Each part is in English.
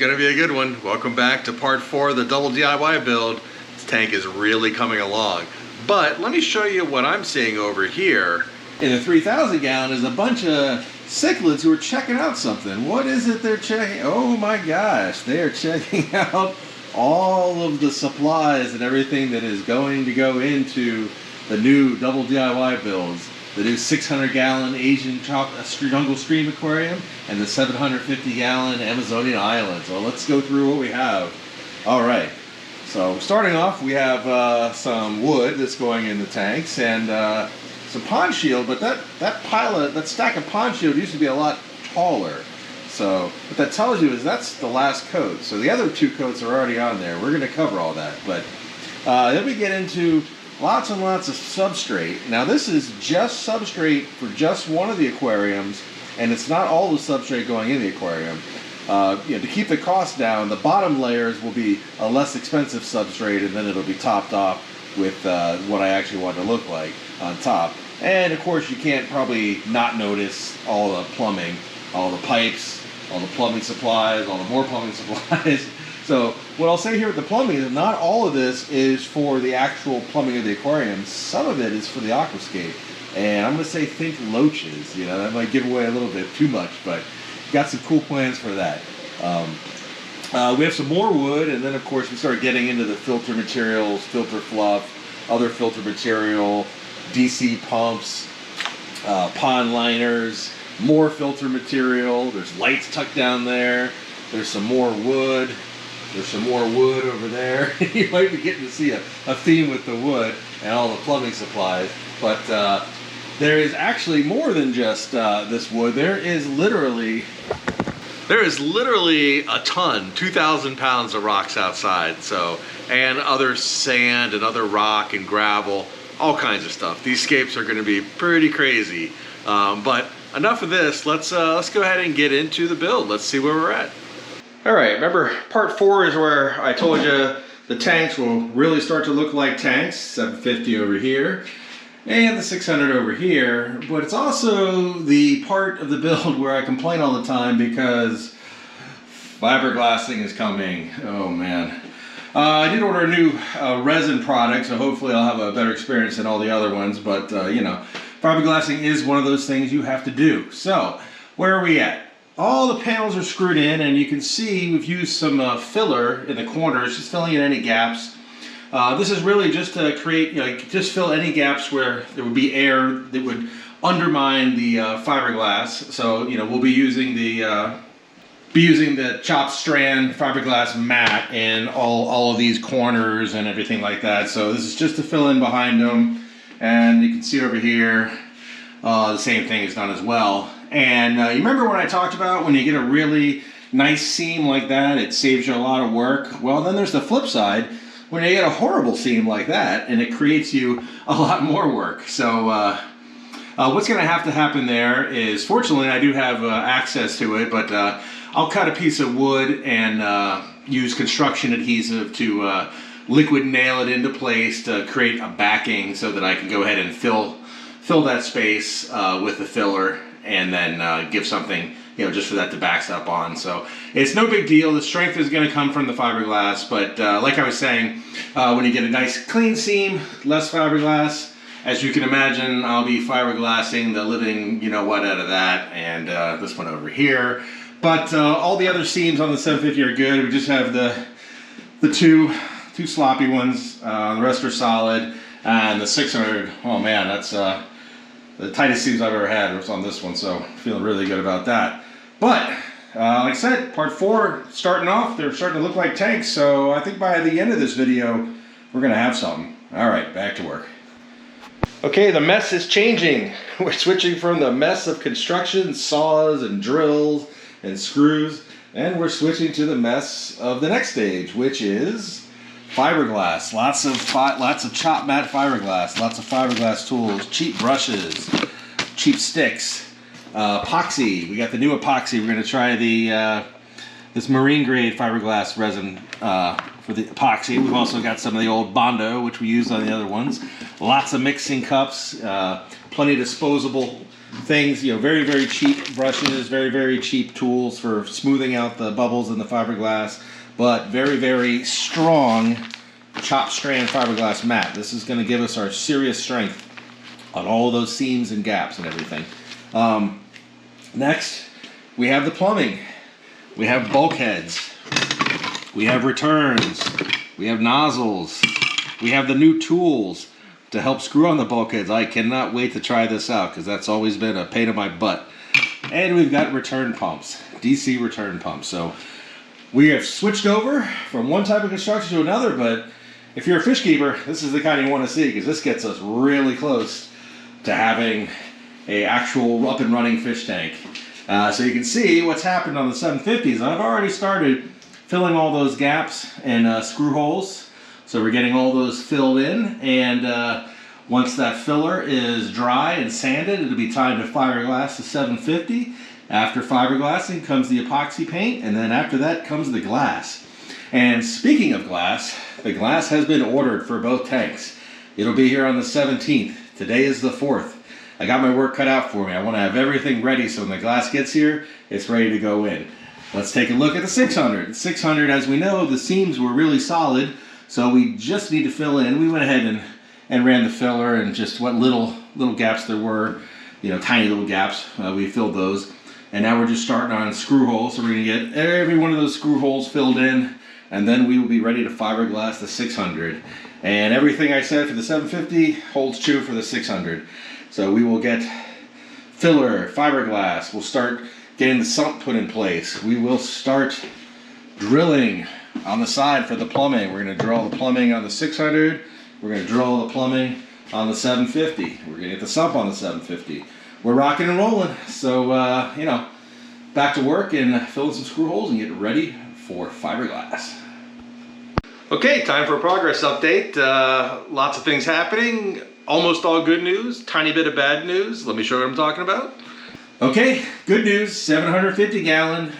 gonna be a good one. Welcome back to part 4 of the double DIY build. This tank is really coming along. But let me show you what I'm seeing over here. In the 3,000 gallon is a bunch of cichlids who are checking out something. What is it they're checking? Oh my gosh, they are checking out all of the supplies and everything that is going to go into the new double DIY builds. The new 600-gallon Asian jungle stream aquarium and the 750-gallon Amazonian island. So let's go through what we have. All right. So starting off, we have some wood that's going in the tanks and some pond shield. But that stack of pond shield used to be a lot taller. So what that tells you is that's the last coat. So the other 2 coats are already on there. We're going to cover all that. But then we get into lots and lots of substrate. Now this is just substrate for just one of the aquariums, and it's not all the substrate going in the aquarium. To keep the cost down, the bottom layers will be a less expensive substrate, and then it'll be topped off with what I actually want it to look like on top. And of course you can't probably not notice all the plumbing, all the pipes, all the plumbing supplies, all the more plumbing supplies. So what I'll say here with the plumbing is not all of this is for the actual plumbing of the aquarium. Some of it is for the aquascape. And I'm going to say think loaches. You know, that might give away a little bit too much, but got some cool plans for that. We have some more wood, and then of course we start getting into the filter materials, filter fluff, other filter material, DC pumps, pond liners, more filter material. There's lights tucked down there. There's some more wood. There's some more wood over there. You might be getting to see a theme with the wood and all the plumbing supplies. But there is actually more than just this wood. There is literally a ton, 2,000 pounds of rocks outside. So, and other sand and other rock and gravel, all kinds of stuff. These scapes are going to be pretty crazy. But enough of this. Let's go ahead and get into the build. Let's see where we're at. All right, remember part 4 is where I told you the tanks will really start to look like tanks, 750 over here, and the 600 over here, but it's also the part of the build where I complain all the time because fiberglassing is coming. Oh man. I did order a new resin product, so hopefully I'll have a better experience than all the other ones, but you know, fiberglassing is one of those things you have to do. So, where are we at? All the panels are screwed in, and you can see we've used some filler in the corners, just filling in any gaps. This is really just to create, just fill any gaps where there would be air that would undermine the fiberglass. So, we'll be using the chopped strand fiberglass mat in all of these corners and everything like that. So this is just to fill in behind them, and you can see over here the same thing is done as well. And you remember when I talked about when you get a really nice seam like that, it saves you a lot of work? Well, then there's the flip side. When you get a horrible seam like that, and it creates you a lot more work. So what's going to happen there is, fortunately, I do have access to it, but I'll cut a piece of wood and use construction adhesive to liquid nail it into place to create a backing so that I can go ahead and fill that space with the filler, and then give something, just for that to backstop on. So it's no big deal. The strength is going to come from the fiberglass, but like I was saying, when you get a nice clean seam, less fiberglass, as you can imagine, I'll be fiberglassing the living, out of that, and this one over here. But all the other seams on the 750 are good. We just have the two sloppy ones. The rest are solid, and the 600. Oh man, that's the tightest seams I've ever had was on this one, so feeling really good about that. But like I said, part 4 starting off, they're starting to look like tanks, so I think by the end of this video we're gonna have something. All right, back to work. Okay, the mess is changing. We're switching from the mess of construction, saws and drills and screws, and we're switching to the mess of the next stage, which is fiberglass. Lots of chop mat fiberglass, lots of fiberglass tools, cheap brushes, cheap sticks, epoxy. We got the new epoxy. We're going to try this marine grade fiberglass resin for the epoxy. We've also got some of the old Bondo, which we used on the other ones. Lots of mixing cups, plenty of disposable things, you know, very, very cheap brushes, very, very cheap tools for smoothing out the bubbles in the fiberglass, but very, very strong chopped strand fiberglass mat. This is going to give us our serious strength on all of those seams and gaps and everything. Next, we have the plumbing. We have bulkheads. We have returns. We have nozzles. We have the new tools to help screw on the bulkheads. I cannot wait to try this out because that's always been a pain in my butt. And we've got return pumps, DC return pumps. So we have switched over from one type of construction to another, but if you're a fish keeper, this is the kind you want to see because this gets us really close to having a actual up and running fish tank. So you can see what's happened on the 750s. I've already started filling all those gaps and screw holes. So we're getting all those filled in, and once that filler is dry and sanded, it'll be time to fiberglass the 750. After fiberglassing comes the epoxy paint, and then after that comes the glass. And speaking of glass, the glass has been ordered for both tanks. It'll be here on the 17th. Today is the 4th. I got my work cut out for me. I want to have everything ready so when the glass gets here, it's ready to go in. Let's take a look at the 600. The 600, as we know, the seams were really solid, so we just need to fill in. We went ahead and ran the filler and just what little gaps there were, you know, tiny little gaps. We filled those. And now we're just starting on screw holes. So we're going to get every one of those screw holes filled in, and then we will be ready to fiberglass the 600. And everything I said for the 750 holds true for the 600. So we will get filler, fiberglass. We'll start getting the sump put in place. We will start drilling on the side for the plumbing. We're going to drill the plumbing on the 600. We're going to drill the plumbing on the 750. We're going to get the sump on the 750. We're rocking and rolling. So, you know, back to work and fill in some screw holes and get ready for fiberglass. Okay, time for a progress update. Lots of things happening. Almost all good news, tiny bit of bad news. Let me show you what I'm talking about. Okay, good news, 750 gallon,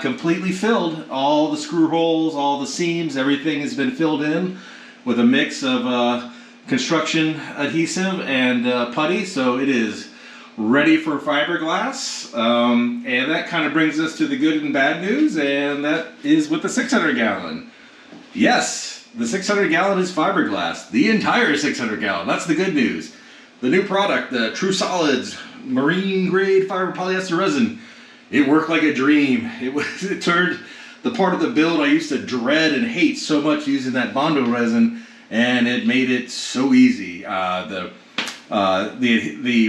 completely filled. All the screw holes, all the seams, everything has been filled in with a mix of construction adhesive and putty, so it is ready for fiberglass. And that kind of brings us to the good and bad news, and that is with the 600 gallon. Yes, the 600 gallon is fiberglass, the entire 600 gallon. That's the good news. The new product, the True Solids marine grade fiber polyester resin, it worked like a dream. It turned the part of the build I used to dread and hate so much using that Bondo resin, and it made it so easy. The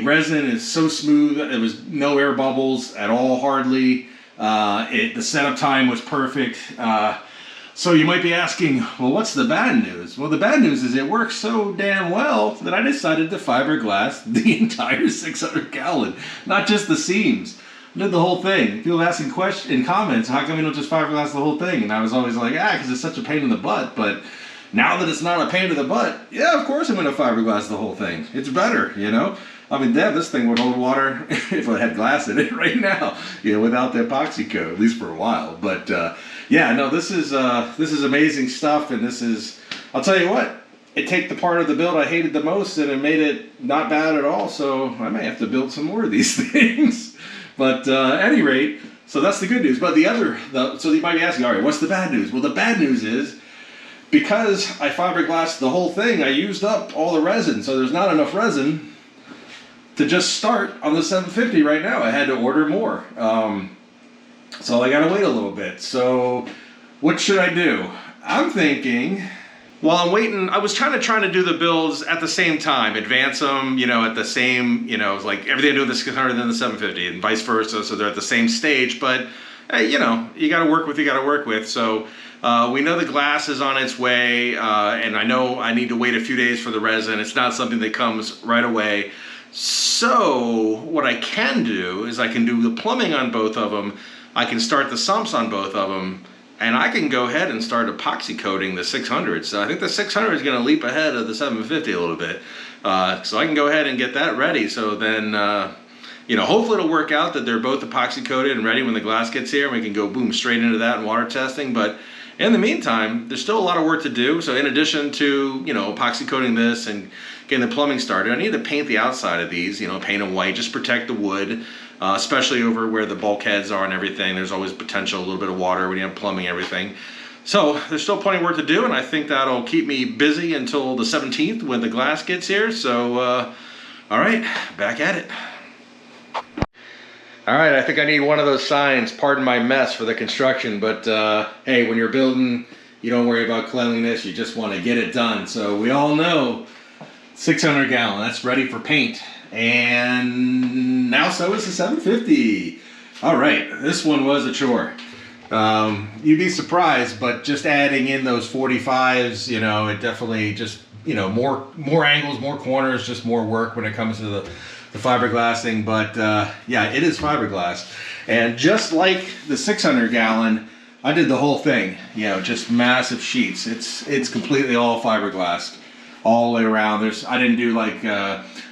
resin is so smooth. There was no air bubbles at all, hardly. The setup time was perfect. So you might be asking, well, what's the bad news? Well, the bad news is it works so damn well that I decided to fiberglass the entire 600 gallon, not just the seams. I did the whole thing. People asking questions in comments, how come you don't just fiberglass the whole thing? And I was always like, because it's such a pain in the butt. But now that it's not a pain in the butt, yeah, of course I'm going to fiberglass the whole thing. It's better, you know? I mean, damn, this thing would hold water if it had glass in it right now, you know, without the epoxy coat, at least for a while. But yeah, no, this is amazing stuff, and this is, I'll tell you what, it took the part of the build I hated the most, and it made it not bad at all. So I may have to build some more of these things. But at any rate, so that's the good news. But so you might be asking, all right, what's the bad news? Well, the bad news is, because I fiberglassed the whole thing, I used up all the resin, so there's not enough resin to just start on the 750 right now. I had to order more. So I gotta wait a little bit. So what should I do? I'm thinking, while I'm waiting, I was trying to do the builds at the same time, advance them, you know, at the same, you know, like everything I do with the 600 and the 750 and vice versa, so they're at the same stage. But hey, you know, you gotta work with what you gotta work with. So we know the glass is on its way, and I know I need to wait a few days for the resin. It's not something that comes right away. So what I can do is I can do the plumbing on both of them. I can start the sumps on both of them, and I can go ahead and start epoxy coating the 600. So I think the 600 is going to leap ahead of the 750 a little bit. So I can go ahead and get that ready. So then, you know, hopefully it'll work out that they're both epoxy coated and ready when the glass gets here, and we can go boom straight into that and water testing. But In the meantime, there's still a lot of work to do. So in addition to, you know, epoxy coating this and getting the plumbing started, I need to paint the outside of these, you know, paint them white, just protect the wood, especially over where the bulkheads are and everything. There's always potential, a little bit of water when you have plumbing and everything. So there's still plenty of work to do, and I think that'll keep me busy until the 17th when the glass gets here. So, all right, back at it. All right, I think I need one of those signs, pardon my mess, for the construction, but hey, when you're building, you don't worry about cleanliness, you just want to get it done. So we all know 600 gallon, that's ready for paint. And now so is the 750. All right, this one was a chore. You'd be surprised, but just adding in those 45s, you know, it definitely just, you know, more angles, more corners, just more work when it comes to the fiberglassing. But yeah, it is fiberglass. And just like the 600 gallon, I did the whole thing, you know, just massive sheets. It's completely all fiberglass all the way around. I didn't do like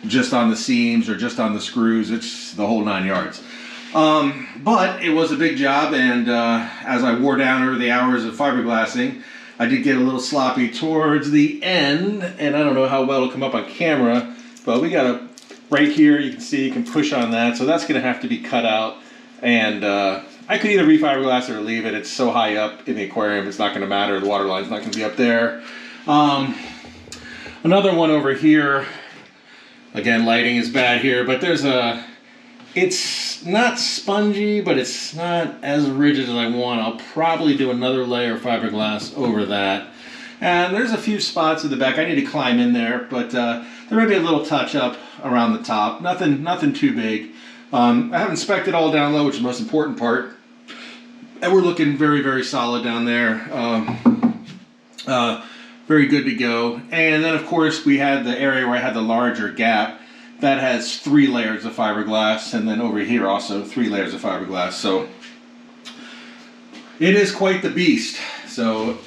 just on the seams or just on the screws. It's the whole 9 yards. But it was a big job, and as I wore down over the hours of fiberglassing, I did get a little sloppy towards the end, and I don't know how well it'll come up on camera, but we got a, right here, you can see, you can push on that, so that's going to have to be cut out, and I could either refiberglass it or leave it. It's so high up in the aquarium, it's not going to matter. The water line's not going to be up there. Another one over here, again, lighting is bad here, but there's a, it's not spongy, but it's not as rigid as I want. I'll probably do another layer of fiberglass over that. And there's a few spots in the back. I need to climb in there, but there may be a little touch up around the top. Nothing too big. I have inspected all down low, which is the most important part. And we're looking very, very solid down there. Very good to go. And then, of course, we had the area where I had the larger gap. That has 3 layers of fiberglass, and then over here also 3 layers of fiberglass. So it is quite the beast. So,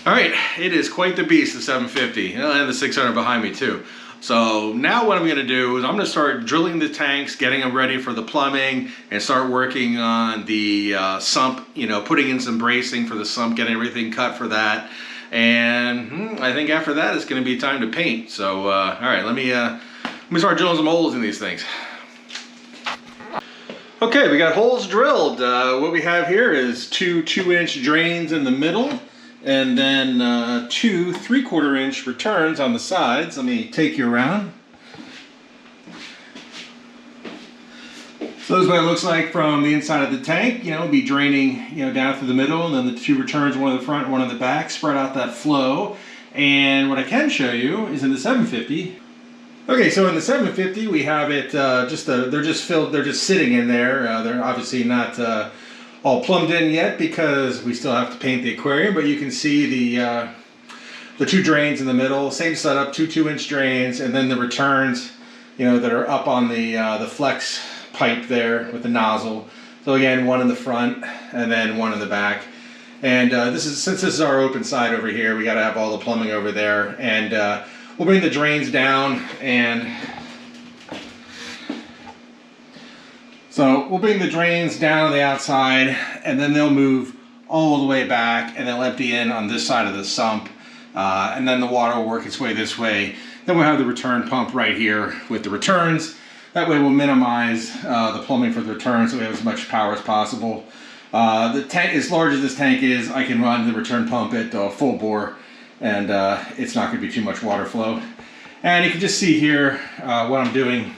all right, it is quite the beast, the 750, and the 600 behind me too. So now what I'm going to do is I'm going to start drilling the tanks, getting them ready for the plumbing, and start working on the sump. You know, putting in some bracing for the sump, getting everything cut for that. And I think after that it's going to be time to paint. So all right, let me start drilling some holes in these things. Okay, we got holes drilled. What we have here is 2 2-inch drains in the middle, and then 2 3/4-inch returns on the sides. Let me take you around. So this is what it looks like from the inside of the tank. You know, be draining, you know, down through the middle, and then the 2 returns, one in the front, one in the back, spread out that flow. And what I can show you is in the 750. Okay, so in the 750 we have it they're just filled, they're just sitting in there. They're obviously not all plumbed in yet because we still have to paint the aquarium, but you can see the 2 drains in the middle, same setup, 2 2-inch drains, and then the returns, you know, that are up on the flex pipe there with the nozzle. So again, one in the front and then one in the back. And since this is our open side over here, we got to have all the plumbing over there, and we'll bring the drains down, and so we'll bring the drains down on the outside, and then they'll move all the way back, and they'll empty in on this side of the sump, and then the water will work its way this way. Then we'll have the return pump right here with the returns. That way we'll minimize the plumbing for the return, so we have as much power as possible. The tank, as large as this tank is, I can run the return pump at full bore, and it's not going to be too much water flow. And you can just see here what I'm doing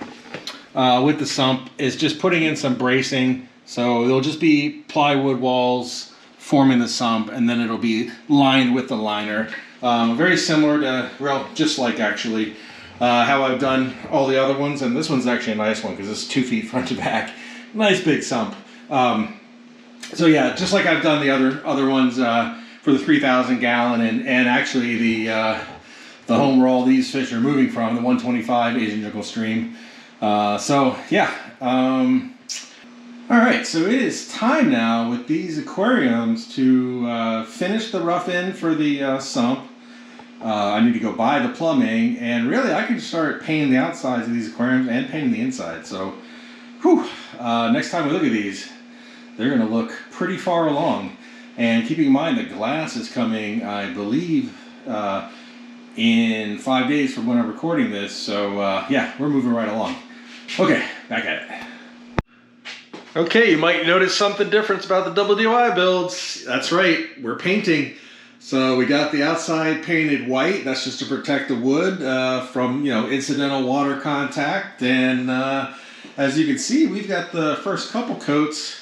with the sump is just putting in some bracing. So there'll just be plywood walls forming the sump, and then it'll be lined with the liner. Very similar to, well, just like actually how I've done all the other ones, and this one's actually a nice one because it's 2 feet front to back. Nice big sump. So yeah, just like I've done the other ones for the 3,000 gallon, and actually the home where all these fish are moving from, the 125 Asian Jungle Stream. So yeah, all right, so it is time now with these aquariums to finish the rough end for the sump. I need to go buy the plumbing, and really I can start painting the outsides of these aquariums and painting the inside. So, whew, next time we look at these, they're going to look pretty far along. And keeping in mind the glass is coming, I believe, in 5 days from when I'm recording this. So yeah, we're moving right along. Okay, back at it. Okay, you might notice something different about the WDI builds. That's right, we're painting. So we got the outside painted white. That's just to protect the wood from, incidental water contact. And as you can see, we've got the first couple coats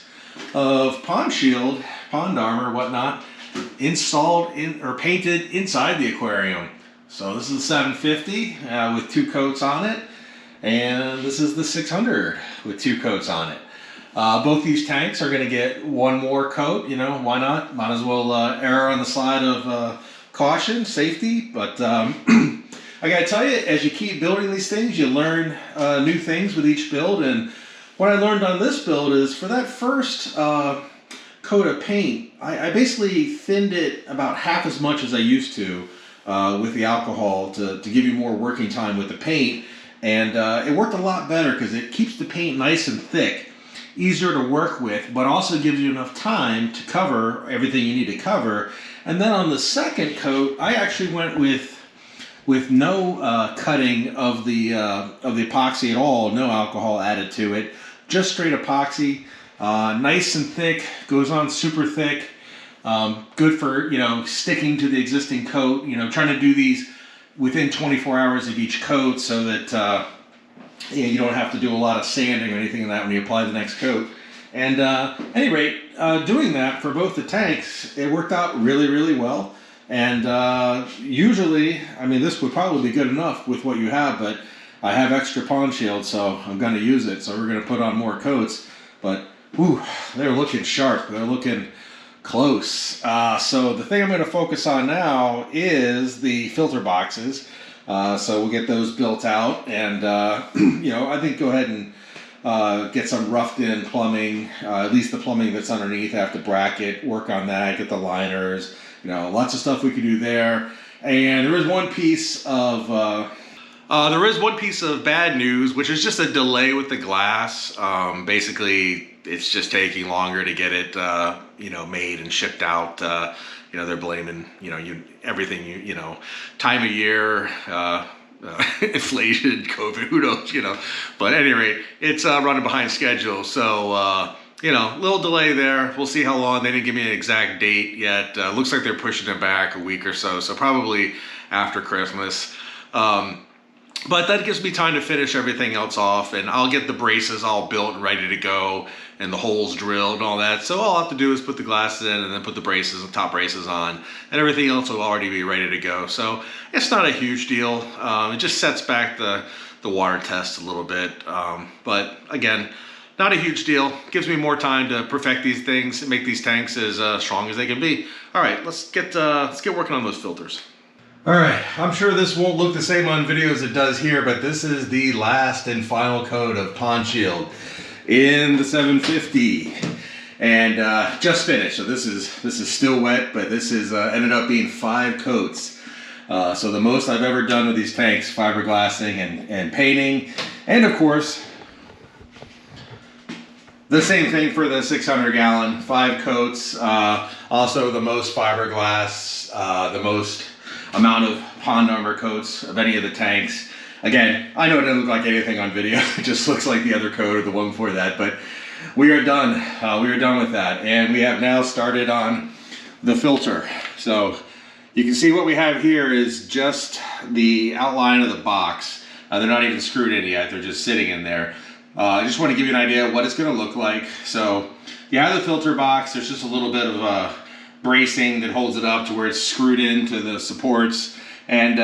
of pond shield, pond armor, whatnot, installed or painted inside the aquarium. So this is the 750 with 2 coats on it, and this is the 600 with 2 coats on it. Both these tanks are going to get 1 more coat. Why not? Might as well err on the side of caution, safety. But I gotta tell you, as you keep building these things, you learn new things with each build. And what I learned on this build is for that first coat of paint, I basically thinned it about half as much as I used to with the alcohol to give you more working time with the paint. And it worked a lot better because it keeps the paint nice and thick, easier to work with, but also gives you enough time to cover everything you need to cover. And then on the second coat, I actually went with no cutting of the epoxy at all, no alcohol added to it, just straight epoxy, nice and thick, goes on super thick, good for sticking to the existing coat. Trying to do these within 24 hours of each coat so that you don't have to do a lot of sanding or anything like that when you apply the next coat. And at any rate, doing that for both the tanks, it worked out really, really well. And usually, this would probably be good enough with what you have, but I have extra pond shield, so I'm going to use it. So we're going to put on more coats. But, whew, they're looking sharp. They're looking close. So the thing I'm going to focus on now is the filter boxes. So we'll get those built out, and I think go ahead and get some roughed in plumbing, at least the plumbing that's underneath. I have to bracket, work on that, get the liners, lots of stuff we could do there. And there is one piece of bad news, which is just a delay with the glass. Basically, it's just taking longer to get it made and shipped out. They're blaming, everything, time of year, inflation, COVID, who knows, But at any rate, it's running behind schedule. So, little delay there. We'll see how long. They didn't give me an exact date yet. Looks like they're pushing it back a week or so. So probably after Christmas. But that gives me time to finish everything else off, and I'll get the braces all built and ready to go, and the holes drilled and all that. So all I'll have to do is put the glasses in and then put the braces, the top braces on, and everything else will already be ready to go. So it's not a huge deal. It just sets back the water test a little bit. But again, not a huge deal. Gives me more time to perfect these things and make these tanks as strong as they can be. All right, let's get working on those filters. All right, I'm sure this won't look the same on video as it does here, but this is the last and final coat of pond shield in the 750, and just finished. So this is still wet, but this is ended up being 5 coats. So the most I've ever done with these tanks, fiberglassing and painting, and of course the same thing for the 600 gallon, 5 coats. Also the most fiberglass, the most amount of pond armor coats of any of the tanks. Again, I know it doesn't look like anything on video. It just looks like the other coat or the one before that, but we are done. We are done with that, and we have now started on the filter. So you can see what we have here is just the outline of the box. They're not even screwed in yet. They're just sitting in there. I just want to give you an idea of what it's going to look like. So you have the filter box. There's just a little bit of bracing that holds it up to where it's screwed into the supports, and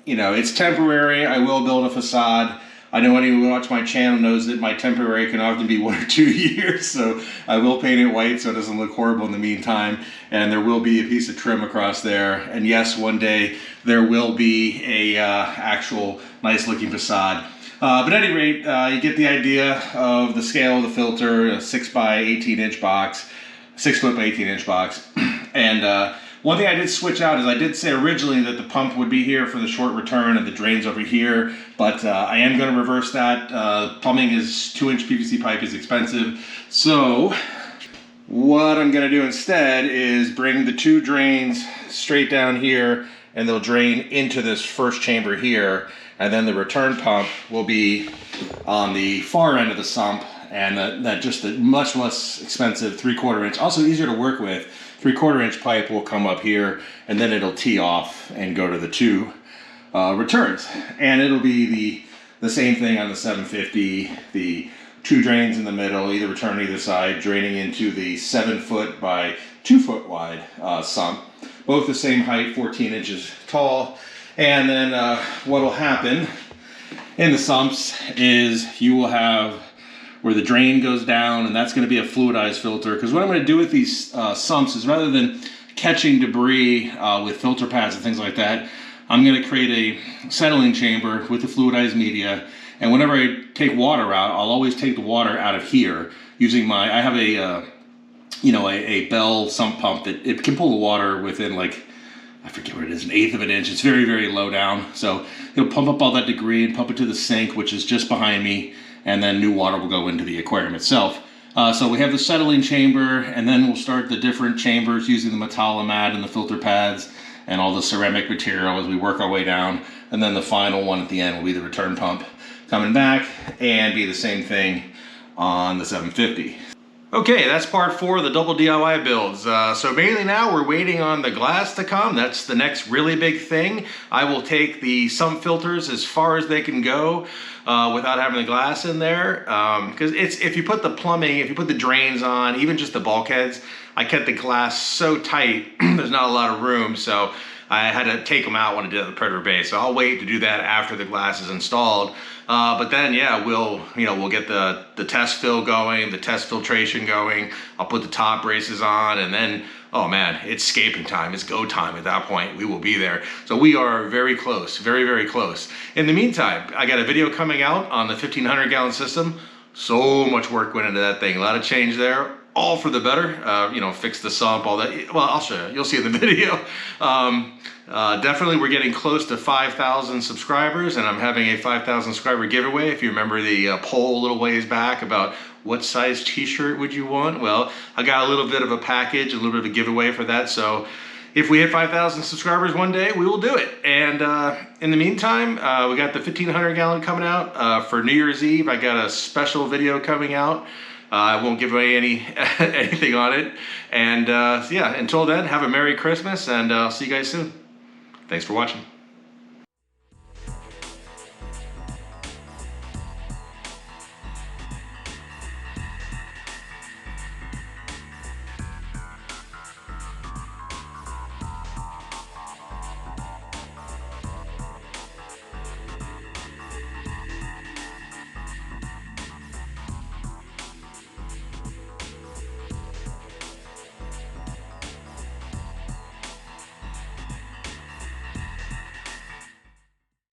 it's temporary. I will build a facade. I know anyone who watches my channel knows that my temporary can often be 1 or 2 years, so I will paint it white so it doesn't look horrible in the meantime, and there will be a piece of trim across there, and yes, one day there will be a actual nice looking facade. But at any rate, you get the idea of the scale of the filter, a 6 by 18 inch box, 6 foot by 18 inch box. And one thing I did switch out is I did say originally that the pump would be here for the short return and the drains over here, but I am going to reverse that. Plumbing is 2 inch PVC pipe is expensive. So What I'm gonna do instead is bring the 2 drains straight down here, and they'll drain into this first chamber here, and then the return pump will be on the far end of the sump, and that just a much less expensive 3/4 inch, also easier to work with, 3/4 inch pipe will come up here, and then it'll tee off and go to the 2 returns. And it'll be the same thing on the 750, the 2 drains in the middle, either return either side, draining into the 7-foot by 2-foot wide sump. Both the same height, 14 inches tall. And then what will happen in the sumps is you will have where the drain goes down, and that's going to be a fluidized filter. Because what I'm going to do with these sumps is, rather than catching debris with filter pads and things like that, I'm going to create a settling chamber with the fluidized media. And whenever I take water out, I'll always take the water out of here using I have a Bell sump pump that it can pull the water within, like, I forget what it is, 1/8 of an inch. It's very, very low down. So it'll pump up all that debris and pump it to the sink, which is just behind me. And then new water will go into the aquarium itself. So we have the settling chamber, and then we'll start the different chambers using the Metalamat and the filter pads and all the ceramic material as we work our way down. And then the final one at the end will be the return pump coming back, and be the same thing on the 750. Okay, that's part 4 of the double DIY builds. So mainly now we're waiting on the glass to come. That's the next really big thing. I will take the sump filters as far as they can go without having the glass in there. Because if you put the plumbing, if you put the drains on, even just the bulkheads, I kept the glass so tight, there's not a lot of room. So I had to take them out when I did the Predator base. So I'll wait to do that after the glass is installed. But then, yeah, we'll get the test fill going, the test filtration going. I'll put the top braces on, and then, oh man, it's scaping time. It's go time at that point. We will be there. So we are very close, very, very close. In the meantime, I got a video coming out on the 1,500 gallon system. So much work went into that thing. A lot of change there. All for the better, fix the sump, all that. Well, I'll show you. You'll see in the video. Definitely, we're getting close to 5,000 subscribers, and I'm having a 5,000 subscriber giveaway. If you remember the poll a little ways back about what size t-shirt would you want? Well, I got a little bit of a package, a little bit of a giveaway for that. So if we hit 5,000 subscribers one day, we will do it. And in the meantime, we got the 1,500 gallon coming out for New Year's Eve. I got a special video coming out. I won't give away anything on it. And so yeah, until then, have a Merry Christmas, and I'll see you guys soon. Thanks for watching.